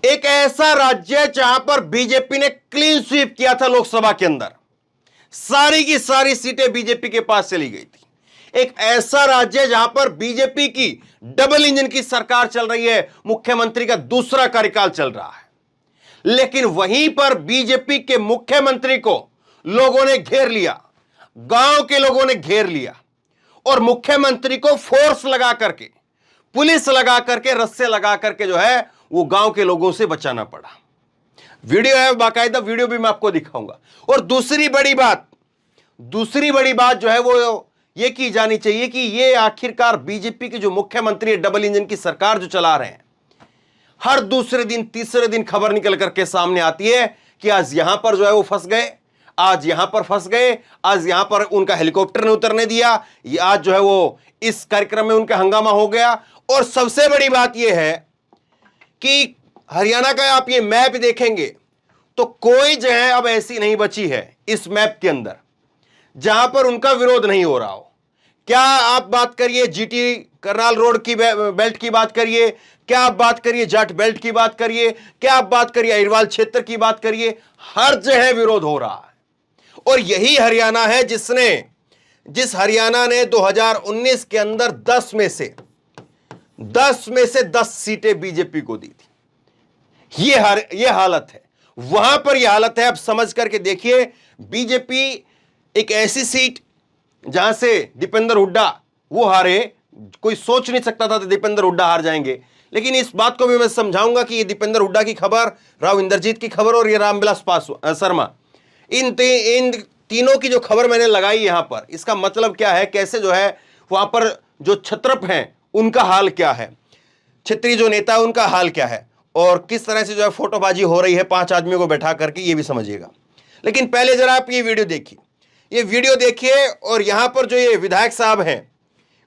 एक ऐसा राज्य जहां पर बीजेपी ने क्लीन स्वीप किया था लोकसभा के अंदर, सारी की सारी सीटें बीजेपी के पास चली गई थी। एक ऐसा राज्य जहां पर बीजेपी की डबल इंजन की सरकार चल रही है, मुख्यमंत्री का दूसरा कार्यकाल चल रहा है, लेकिन वहीं पर बीजेपी के मुख्यमंत्री को लोगों ने घेर लिया, गांव के लोगों ने घेर लिया और मुख्यमंत्री को फोर्स लगा करके, पुलिस लगा करके, रस्से लगा करके जो है वो गांव के लोगों से बचाना पड़ा। वीडियो है, बाकायदा वीडियो भी मैं आपको दिखाऊंगा। और दूसरी बड़ी बात जो है वो ये की जानी चाहिए कि ये आखिरकार बीजेपी के जो मुख्यमंत्री डबल इंजन की सरकार जो चला रहे हैं, हर दूसरे दिन तीसरे दिन खबर निकल करके सामने आती है कि आज यहां पर जो है वो फंस गए, आज यहां पर फंस गए, आज यहां पर उनका हेलीकॉप्टर ने उतरने दिया, आज जो है वो इस कार्यक्रम में उनका हंगामा हो गया। और सबसे बड़ी बात यह है कि हरियाणा का आप ये मैप देखेंगे तो कोई जगह अब ऐसी नहीं बची है इस मैप के अंदर जहां पर उनका विरोध नहीं हो रहा हो। क्या आप बात करिए जीटी करनाल रोड की बेल्ट की बात करिए, क्या आप बात करिए जाट बेल्ट की बात करिए, क्या आप बात करिए अहिरवाल क्षेत्र की बात करिए, हर जगह विरोध हो रहा है। और यही हरियाणा है जिस हरियाणा ने 2019 के अंदर 10 में से 10 सीटें बीजेपी को दी थी। ये हालत है, वहां पर यह हालत है। अब समझ करके देखिए, बीजेपी एक ऐसी सीट जहां से दीपेंद्र हुड्डा वो हारे, कोई सोच नहीं सकता था तो दीपेंद्र हुड्डा हार जाएंगे, लेकिन इस बात को भी मैं समझाऊंगा कि ये दीपेंद्र हुड्डा की खबर, राव इंद्रजीत की खबर और ये रामविलास शर्मा, इन तीनों की जो खबर मैंने लगाई यहां पर, इसका मतलब क्या है, कैसे जो है वहां पर जो छत्रप हैं उनका हाल क्या है, क्षेत्रीय जो नेता है उनका हाल क्या है, और किस तरह से जो है फोटोबाजी हो रही है 5 आदमियों को बैठा करके, ये भी समझिएगा। लेकिन पहले जरा आप ये वीडियो देखिए। और यहां पर जो ये विधायक साहब हैं,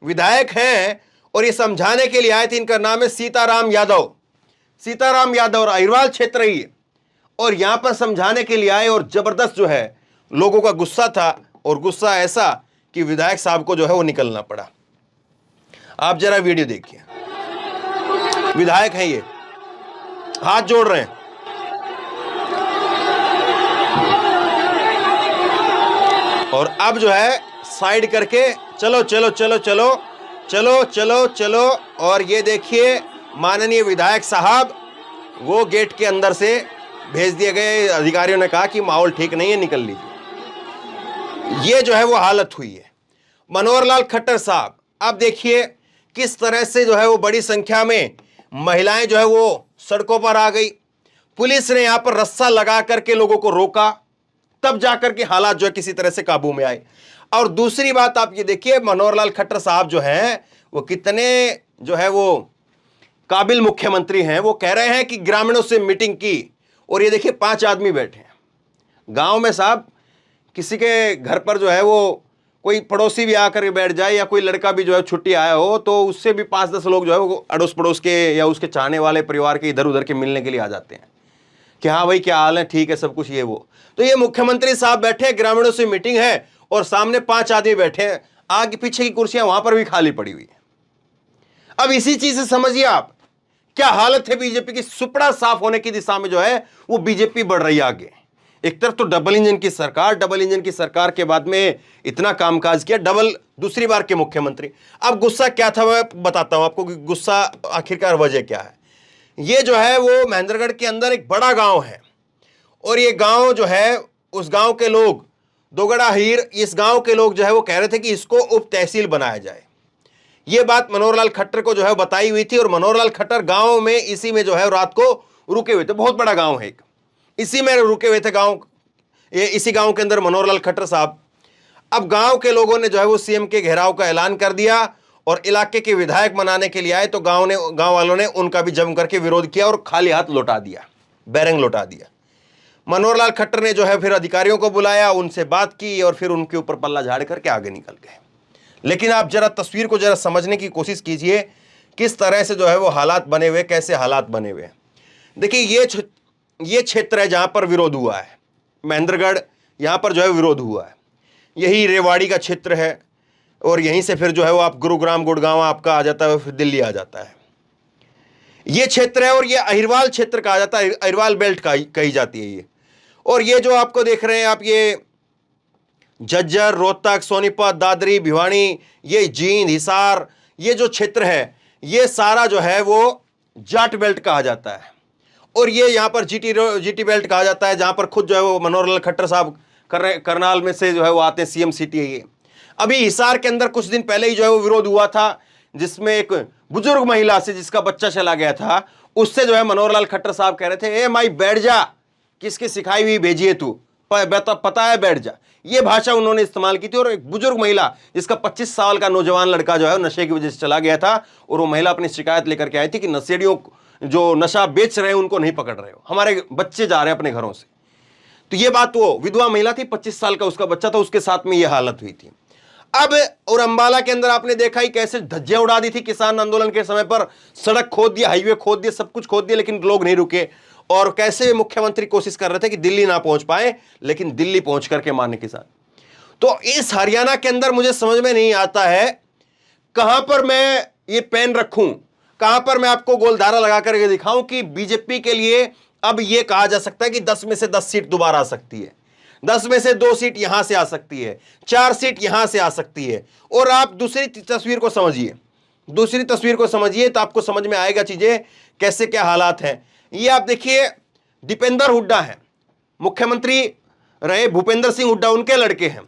विधायक हैं और ये समझाने के लिए आए थे, इनका नाम है सीताराम यादव और अहिरवाल क्षेत्र ही है, और यहां पर समझाने के लिए आए और जबरदस्त जो है लोगों का गुस्सा था, और गुस्सा ऐसा कि विधायक साहब को जो है वो निकलना पड़ा। आप जरा वीडियो देखिए। विधायक हैं ये, हाथ जोड़ रहे हैं। और अब जो है साइड करके चलो चलो चलो चलो चलो चलो चलो। और ये देखिए माननीय विधायक साहब वो गेट के अंदर से भेज दिए गए, अधिकारियों ने कहा कि माहौल ठीक नहीं है, निकल लीजिए। ये जो है वो हालत हुई है। मनोहर लाल खट्टर साहब, अब देखिए किस तरह से जो है वो बड़ी संख्या में महिलाएं जो है वो सड़कों पर आ गई, पुलिस ने यहां पर रस्सा लगा करके लोगों को रोका, तब जाकर के हालात जो है किसी तरह से काबू में आए। और दूसरी बात आप ये देखिए, मनोहर लाल खट्टर साहब जो हैं वो कितने जो है वो काबिल मुख्यमंत्री हैं। वो कह रहे हैं कि ग्रामीणों से मीटिंग की, और ये देखिए 5 आदमी बैठे हैं गांव में। साहब किसी के घर पर जो है वो कोई पड़ोसी भी आकर के बैठ जाए, या कोई लड़का भी जो है छुट्टी आया हो, तो उससे भी 5-10 लोग जो है वो अड़ोस पड़ोस के या उसके चाहने वाले परिवार के इधर उधर के मिलने के लिए आ जाते हैं कि हाँ भाई क्या हाल है, ठीक है सब कुछ, ये वो। तो ये मुख्यमंत्री साहब बैठे, ग्रामीणों से मीटिंग है और सामने 5 आदमी बैठे हैं, आगे पीछे की कुर्सियां वहां पर भी खाली पड़ी हुई है। अब इसी चीज से समझिए आप क्या हालत है बीजेपी की। सुपड़ा साफ होने की दिशा में जो है वो बीजेपी बढ़ रही है आगे। एक तरफ तो डबल इंजन की सरकार के बाद में इतना कामकाज किया, दूसरी बार के मुख्यमंत्री। अब गुस्सा क्या था मैं बताता हूं आपको कि गुस्सा आखिरकार वजह क्या है। ये जो है वो महेंद्रगढ़ के अंदर एक बड़ा गांव है, और ये गांव जो है, उस गांव के लोग, दोगड़ा हीर, इस गांव के लोग जो है वो कह रहे थे कि इसको उप तहसील बनाया जाए। ये बात मनोहर लाल खट्टर को जो है बताई हुई थी, और मनोहर लाल खट्टर गांव में इसी में जो है रात को रुके हुए थे। बहुत बड़ा गांव है एक, इसी में रुके हुए थे गांव, इसी गांव के अंदर मनोहर लाल खट्टर साहब। अब गांव के लोगों ने जो है वो सीएम के घेराव का ऐलान कर दिया और इलाके के विधायक मनाने के लिए आए, तो गांव वालों ने उनका भी जम करके विरोध किया और खाली हाथ लौटा दिया, बैरंग लौटा दिया। मनोहर लाल खट्टर ने जो है फिर अधिकारियों को बुलाया, उनसे बात की और फिर उनके ऊपर पल्ला झाड़ करके आगे निकल गए। लेकिन आप जरा तस्वीर को जरा समझने की कोशिश कीजिए, किस तरह से जो है वो हालात बने हुए, कैसे हालात बने हुए। देखिए ये क्षेत्र है जहां पर विरोध हुआ है, महेंद्रगढ़, यहां पर जो है विरोध हुआ है। यही रेवाड़ी का क्षेत्र है, और यहीं से फिर जो है वो आप गुरुग्राम गुड़गांव आपका आ जाता है, फिर दिल्ली आ जाता है। ये क्षेत्र है और ये अहिरवाल क्षेत्र कहा जाता है, अहिरवाल बेल्ट कही जाती है ये। और ये जो आपको देख रहे हैं आप, ये झज्जर, रोहतक, सोनीपत, दादरी, भिवानी, ये जींद, हिसार, ये जो क्षेत्र है ये सारा जो है वो जाट बेल्ट कहा जाता है। और ये यहाँ पर जीटी बेल्ट कहा जाता है, जहाँ पर खुद जो है वो मनोहर लाल खट्टर साहब करनाल में से जो है वो आते हैं, सीएम सिटी है ये। अभी हिसार के अंदर कुछ दिन पहले ही जो है वो विरोध हुआ था, जिसमें एक बुजुर्ग महिला से जिसका बच्चा चला गया था, उससे जो है मनोहर लाल खट्टर साहब कह रहे थे, ए माई बैठ जा, किसकी सिखाई हुई भेजी है तू, पता है बैठ जा। ये भाषा उन्होंने इस्तेमाल की थी। और एक बुजुर्ग महिला जिसका 25 साल का नौजवान लड़का जो है नशे की वजह से चला गया था, और वो महिला अपनी शिकायत लेकर के आई थी कि नशेड़ियों जो नशा बेच रहे हैं उनको नहीं पकड़ रहे हो, हमारे बच्चे जा रहे हैं अपने घरों से। तो ये बात, वो विधवा महिला थी, 25 साल का उसका बच्चा था, उसके साथ में ये हालत हुई थी। अब और अंबाला के अंदर आपने देखा ही कैसे धज्जियां उड़ा दी थी किसान आंदोलन के समय पर, सड़क खोद दिया, हाईवे खोद दिया, सब कुछ खोद दिया, लेकिन लोग नहीं रुके। और कैसे मुख्यमंत्री कोशिश कर रहे थे कि दिल्ली ना पहुंच पाए, लेकिन दिल्ली पहुंच करके मारने के साथ। तो इस हरियाणा के अंदर मुझे समझ में नहीं आता है कहां पर मैं ये पेन रखूं, कहां पर मैं आपको गोलधारा लगा करके दिखाऊं कि बीजेपी के लिए अब ये कहा जा सकता है कि 10 में से 10 सीट दोबारा आ सकती है, 10 में से 2 सीट यहां से आ सकती है, 4 सीट यहां से आ सकती है। और आप दूसरी तस्वीर को समझिए, दूसरी तस्वीर को समझिए तो आपको समझ में आएगा चीजें कैसे क्या हालात हैं। ये आप देखिए, दीपेंद्र हुड्डा है, मुख्यमंत्री रहे भूपेंद्र सिंह हुड्डा, उनके लड़के हैं,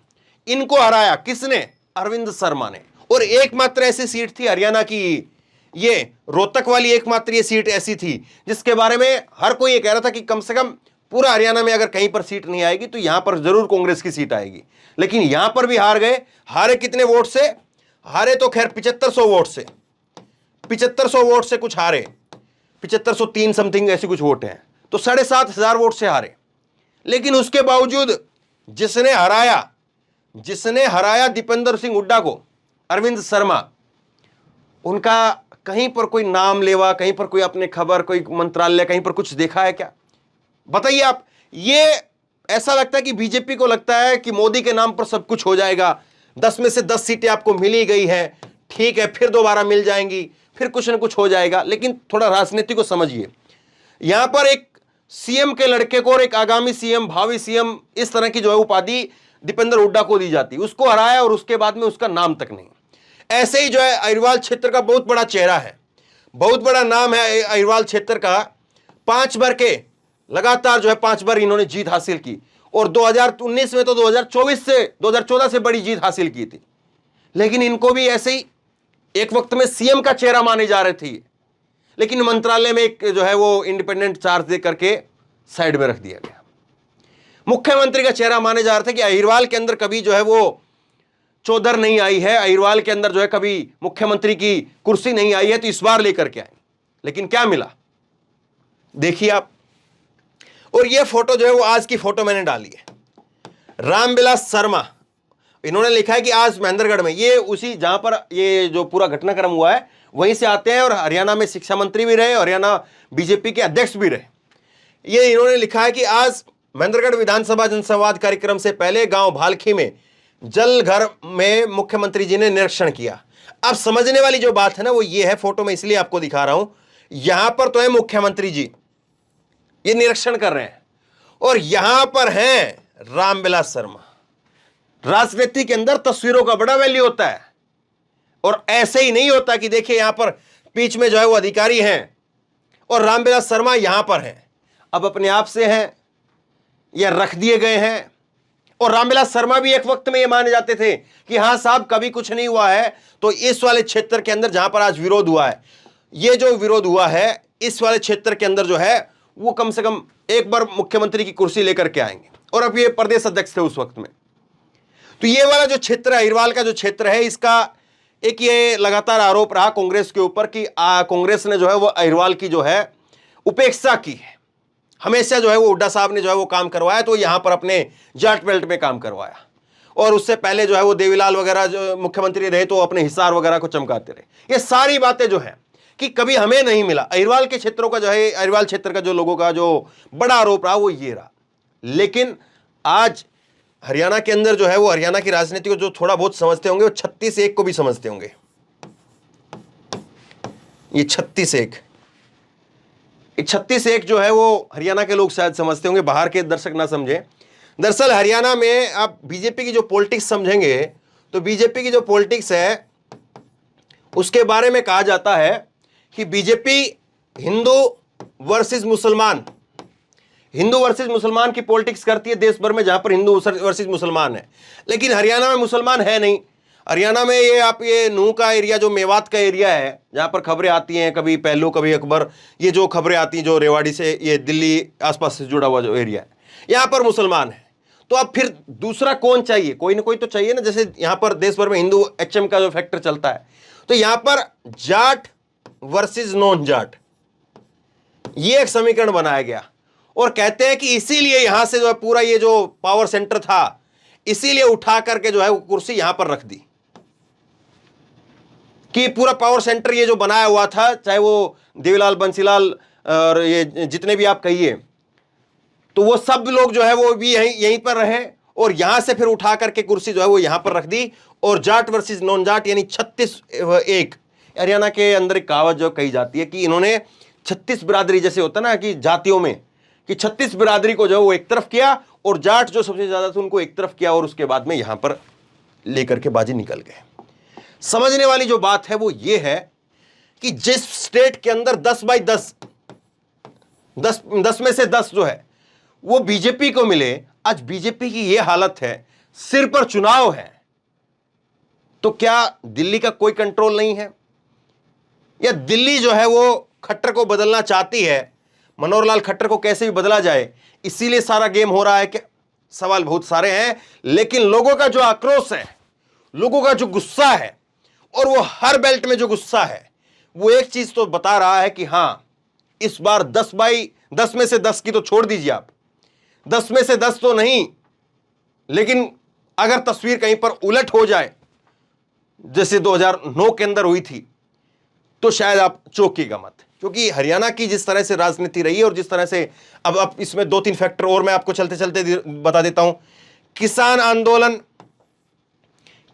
इनको हराया किसने? अरविंद शर्मा ने। और एकमात्र ऐसी सीट थी हरियाणा की, ये रोहतक वाली एकमात्र ये सीट ऐसी थी जिसके बारे में हर कोई ये कह रहा था कि कम से कम पूरा हरियाणा में अगर कहीं पर सीट नहीं आएगी तो यहां पर जरूर कांग्रेस की सीट आएगी। लेकिन यहां पर भी हार गए। हारे कितने वोट से? हारे तो खैर 7500 वोट से, 7500 वोट से कुछ हारे, 7503 समथिंग ऐसी कुछ वोट हैं, तो 7500 वोट से हारे। लेकिन उसके बावजूद जिसने हराया दीपेंद्र सिंह हुड्डा को, अरविंद शर्मा, उनका कहीं पर कोई नाम लेवा, कहीं पर कोई अपने खबर, कोई मंत्रालय, कहीं पर कुछ देखा है क्या? बताइए आप। ये ऐसा लगता है कि बीजेपी को लगता है कि मोदी के नाम पर सब कुछ हो जाएगा, 10 में से 10 सीटें आपको मिल ही गई है, ठीक है, फिर दोबारा मिल जाएंगी, फिर कुछ ना कुछ हो जाएगा। लेकिन थोड़ा राजनीति को समझिए। यहां पर एक सीएम के लड़के को और एक आगामी सीएम, भावी सीएम, इस तरह की जो है उपाधि दीपेंद्र हुड्डा को दी जाती, उसको हराया और उसके बाद में उसका नाम तक नहीं। ऐसे ही जो है अहिरवाल क्षेत्र का बहुत बड़ा चेहरा है, बहुत बड़ा नाम है अहिरवाल क्षेत्र का। 5 बार के लगातार जो है 5 बार इन्होंने जीत हासिल की, और 2019 में तो 2014 से बड़ी जीत हासिल की थी। लेकिन इनको भी ऐसे ही एक वक्त में सीएम का चेहरा माने जा रहे थे, लेकिन मंत्रालय में एक जो है वो इंडिपेंडेंट चार्ज दे करके साइड में रख दिया गया। मुख्यमंत्री का चेहरा माने जा रहे थे कि अहिरवाल के अंदर कभी जो है वो चौधर नहीं आई है, अहिरवाल के अंदर जो है कभी मुख्यमंत्री की कुर्सी नहीं आई है, तो इस बार लेकर के आए। लेकिन क्या मिला देखिए आप। और ये फोटो जो है वो आज की फोटो मैंने डाली है, रामविलास शर्मा, इन्होंने लिखा है कि आज महेंद्रगढ़ में, ये उसी जहां पर ये जो पूरा घटनाक्रम हुआ है वहीं से आते हैं, और हरियाणा में शिक्षा मंत्री भी रहे, हरियाणा बीजेपी के अध्यक्ष भी रहे। ये इन्होंने लिखा है कि आज महेंद्रगढ़ विधानसभा जनसंवाद कार्यक्रम से पहले गांव भालखी में जल घर में मुख्यमंत्री जी ने निरीक्षण किया। अब समझने वाली जो बात है ना वो ये है, फोटो में इसलिए आपको दिखा रहा हूं, यहां पर तो है मुख्यमंत्री जी, ये निरीक्षण कर रहे हैं, और यहां पर हैं रामविलास शर्मा। राजनीति के अंदर तस्वीरों का बड़ा वैल्यू होता है, और ऐसे ही नहीं होता कि देखिए यहां पर बीच में जो है वो अधिकारी हैं और रामविलास शर्मा यहां पर हैं, अब अपने आप से हैं या रख दिए गए हैं। और रामविलास शर्मा भी एक वक्त में ये माने जाते थे कि हां साहब कभी कुछ नहीं हुआ है। तो इस वाले क्षेत्र के अंदर जहां पर आज विरोध हुआ है, ये जो विरोध हुआ है इस वाले क्षेत्र के अंदर जो है वो कम से कम एक बार मुख्यमंत्री की कुर्सी लेकर के आएंगे, और अब ये प्रदेश अध्यक्ष थे उस वक्त में। तो ये वाला जो क्षेत्र है, अहिरवाल का जो क्षेत्र है, इसका एक ये लगातार आरोप रहा कांग्रेस के ऊपर कि कांग्रेस ने जो है वो अहिरवाल की जो है उपेक्षा की है। हमेशा जो है वो हुड्डा साहब ने जो है वो काम करवाया, तो यहां पर अपने जाट बेल्ट में काम करवाया, और उससे पहले जो है वो देवीलाल वगैरह जो मुख्यमंत्री रहे तो अपने हिसार वगैरह को चमकाते रहे। ये सारी बातें जो है कि कभी हमें नहीं मिला। अहिरवाल के क्षेत्रों का जो है, अहिरवाल क्षेत्र का जो लोगों का जो बड़ा आरोप रहा वो ये रहा। लेकिन आज हरियाणा के अंदर जो है वो हरियाणा की राजनीति को जो थोड़ा बहुत समझते होंगे वो 36-1 को भी समझते होंगे। ये 36-1 36-1 जो है वो हरियाणा के लोग शायद समझते होंगे, बाहर के दर्शक ना समझें। दरअसल हरियाणा में आप बीजेपी की जो पॉलिटिक्स समझेंगे तो बीजेपी की जो पॉलिटिक्स है उसके बारे में कहा जाता है कि बीजेपी हिंदू वर्सेस मुसलमान, हिंदू वर्सेस मुसलमान की पॉलिटिक्स करती है देश भर में, जहां पर हिंदू वर्सेस मुसलमान है। लेकिन हरियाणा में मुसलमान है नहीं। हरियाणा में ये आप ये नूह का एरिया, जो मेवात का एरिया है, जहां पर खबरें आती हैं, कभी पहलू कभी अकबर, ये जो खबरें आती हैं जो रेवाड़ी से, ये दिल्ली आसपास से जुड़ा हुआ जो एरिया है, यहां पर मुसलमान है। तो अब फिर दूसरा कौन चाहिए? कोई ना कोई तो चाहिए ना। जैसे यहां पर देश भर में हिंदू HM का जो फैक्टर चलता है, तो यहां पर जाट वर्सेस नॉन जाट, ये एक समीकरण बनाया गया और कहते हैं कि इसीलिए यहां से जो है पूरा ये जो पावर सेंटर था, इसीलिए उठा करके जो है वो कुर्सी यहां पर रख दी कि पूरा पावर सेंटर ये जो बनाया हुआ था, चाहे वो देवीलाल, बंसीलाल और ये जितने भी आप कहिए, तो वो सब लोग जो है वो भी यहीं पर रहे और यहां से फिर उठा करके कुर्सी जो है वो यहां पर रख दी। और जाट वर्सेस नॉन जाट यानी 36-1। हरियाणा के अंदर एक कहावत जो कही जाती है कि इन्होंने 36 बिरादरी, जैसे होता ना कि जातियों में, कि 36 बिरादरी को जो वो एक तरफ किया और जाट जो सबसे ज्यादा थे उनको एक तरफ किया और उसके बाद में यहां पर लेकर के बाजी निकल गए। समझने वाली जो बात है वो ये है कि जिस स्टेट के अंदर 10/10, 10 में से 10 जो है वो बीजेपी को मिले, आज बीजेपी की ये हालत है, सिर पर चुनाव है, तो क्या दिल्ली का कोई कंट्रोल नहीं है? या दिल्ली जो है वो खट्टर को बदलना चाहती है, मनोहर लाल खट्टर को कैसे भी बदला जाए, इसीलिए सारा गेम हो रहा है? क्या सवाल बहुत सारे हैं, लेकिन लोगों का जो आक्रोश है, लोगों का जो गुस्सा है, और वो हर बेल्ट में जो गुस्सा है, वो एक चीज तो बता रहा है कि हां, इस बार 10 में से 10 की तो छोड़ दीजिए आप, 10 में से 10 तो नहीं, लेकिन अगर तस्वीर कहीं पर उलट हो जाए जैसे 2009 के अंदर हुई थी, तो शायद आप चौंकिएगा मत। क्योंकि हरियाणा की जिस तरह से राजनीति रही है और जिस तरह से, अब इसमें 2-3 फैक्टर और मैं आपको चलते चलते बता देता हूं।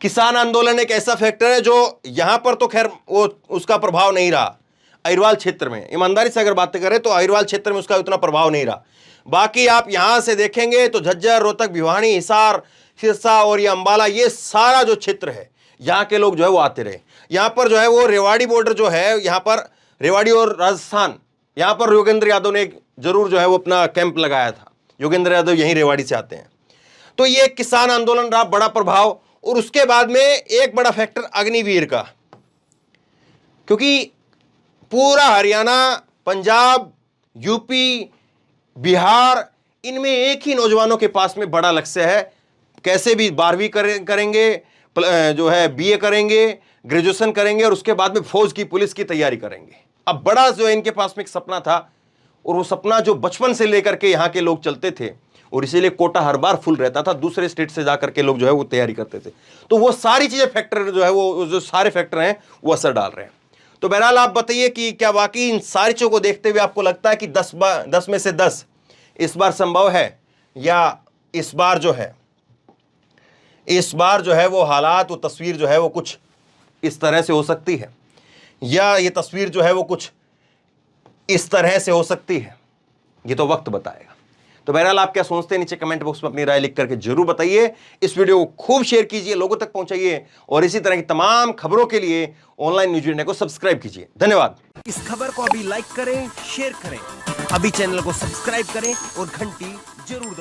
किसान आंदोलन एक ऐसा फैक्टर है जो यहां पर तो खैर वो उसका प्रभाव नहीं रहा। अहिरवाल क्षेत्र में, ईमानदारी से अगर बातें करें तो अहिरवाल क्षेत्र में उसका उतना प्रभाव नहीं रहा। बाकी आप यहां से देखेंगे तो झज्जर, रोहतक, भिवानी, हिसार, सिरसा और ये अंबाला, ये सारा जो क्षेत्र है, यहां के लोग जो है वो आते रहे। यहां पर जो है वो रेवाड़ी बॉर्डर जो है, यहां पर रेवाड़ी और राजस्थान, यहां पर योगेंद्र यादव ने जरूर जो है वो अपना कैंप लगाया था। योगेंद्र यादव यहीं रेवाड़ी से आते हैं। तो ये किसान आंदोलन रहा बड़ा प्रभाव। और उसके बाद में एक बड़ा फैक्टर अग्निवीर का, क्योंकि पूरा हरियाणा, पंजाब, यूपी, बिहार, इनमें एक ही नौजवानों के पास में बड़ा लक्ष्य है, कैसे भी 12वीं करेंगे, जो है BA करेंगे, ग्रेजुएशन करेंगे और उसके बाद में फौज की, पुलिस की तैयारी करेंगे। अब बड़ा जो है इनके पास में एक सपना था, और वो सपना जो बचपन से लेकर के यहाँ के लोग चलते थे, और इसीलिए कोटा हर बार फुल रहता था, दूसरे स्टेट से जाकर के लोग जो है वो तैयारी करते थे। तो वो सारी चीजें फैक्टर जो है वो जो सारे फैक्टर हैं वो असर डाल रहे हैं। तो बहरहाल आप बताइए कि क्या वाकई इन सारी चीजों को देखते हुए आपको लगता है कि 10 में से 10 इस बार संभव है, या इस बार जो है वो हालात, वो तस्वीर जो है वो कुछ इस तरह से हो सकती है, या ये तस्वीर जो है वो कुछ इस तरह से हो सकती है? ये तो वक्त बताएगा। तो बहरहाल आप क्या सोचते हैं, नीचे कमेंट बॉक्स में अपनी राय लिख करके जरूर बताइए। इस वीडियो को खूब शेयर कीजिए, लोगों तक पहुंचाइए, और इसी तरह की तमाम खबरों के लिए ऑनलाइन न्यूज इंडिया को सब्सक्राइब कीजिए। धन्यवाद। इस खबर को अभी लाइक करें, शेयर करें, अभी चैनल को सब्सक्राइब करें और घंटी जरूर दबाएं।